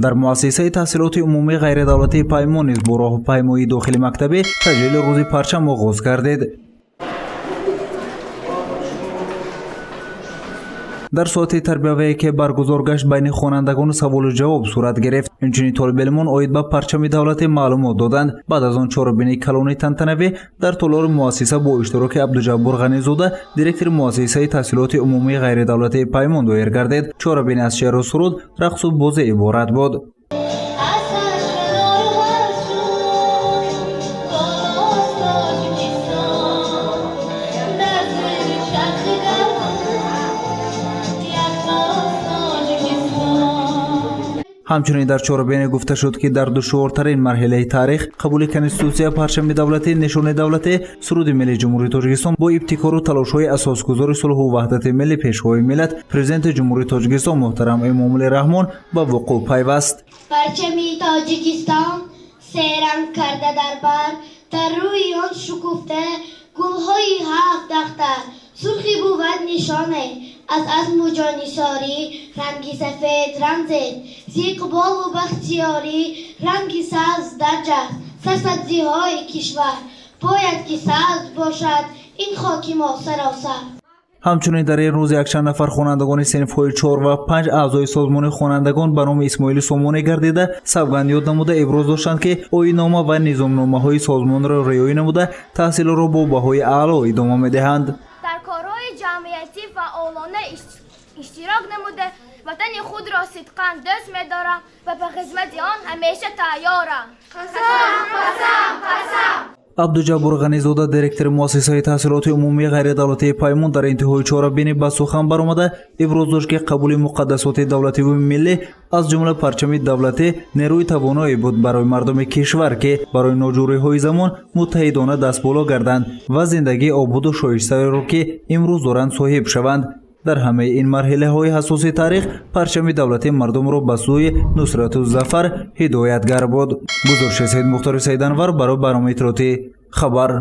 дар муассисаи таҳсилоти умумии ғайридавлатии Паймон низ бо роҳпаймоии дохили мактабе таҷлили рӯзи парчам оғоз гардид. дар соати тарбиявие ки баргузор гашт байни хонандагони саволу ҷавоб сурат гирифт. инчунин толибилмон оид ба парчами давлатӣ маълумот доданд. баъд аз он чорабини калони тантанавӣ дар толори муассиса бо иштироки Абдуҷаббор Ғанизода директори муассисаи таҳсилоти умумии ғайридавлатии Паймон доир гардид. чорабини аз шеъру суруд, рақсу бозе иборат буд. ҳамчунин дар чорабине гуфта шуд ки дар душвортарин марҳилаи таърих қабули конститутсия парчами давлатӣ нишони давлатӣ суруди миллии ҷумҳурии Тоҷикистон бо ибтикору талошҳои асосгузори сулҳу ваҳдати миллӣ пешвои миллат президенти ҷумҳурии Тоҷикистон муҳтарам Эмомалӣ Раҳмон ба вуқӯъ пайваст. парчами Тоҷикистон серанг карда дар бар, дар рӯи он шукуфта гулҳои ҳафт дахтар, сурхи бувад нишоне аз азму ҷонисорӣ, ранги сафед рамзест, зи иқболу бахтиёрӣ, ранги сабз дарҷаст, сарсабзиҳои кишвар, бояд ки сабз бошад ин хоки мо саросар. ҳамчунин дар ин рӯз якчанд нафар хонандагони синфҳои 4 ва 5 аъзои созмони хонандагон ба номи Исмоили Сомонӣ гардида савганд ёд намуда иброз доштанд ки оиннома ва низомномаҳои созмонро риоя намуда таҳсилро бо баҳои аъло идома медиҳанд. дар корҳои ҷамъиятӣ фаъолона иштирок намуда ватани худро сидқан дӯст медорам ва ба хизмати он ҳамеша тайёрам. қасам. Абдуҷаббор Ғанизода директори муассисаи таҳсилоти умумии ғайридавлатии Паймон дар интиҳои чорабинӣ ба сухан баромада иброз дошт ки қабули муқаддасоти давлативу миллӣ аз ҷумла парчами давлатӣ нерӯи тавоное буд барои мардуми кишвар ки барои ноҷуриҳои замон муттаҳидона дастболо гарданд ва зиндагии обуду шоистаеро ки имрӯз доранд соҳиб шаванд. дар ҳамаи ин марҳилаҳои ҳасоси таърих парчами давлатӣ мардумро ба сӯи нусрату зафар ҳидоятгар буд. гузориши Саид Мухтори Саиданвар барои барномаи иттилоотӣ хабар.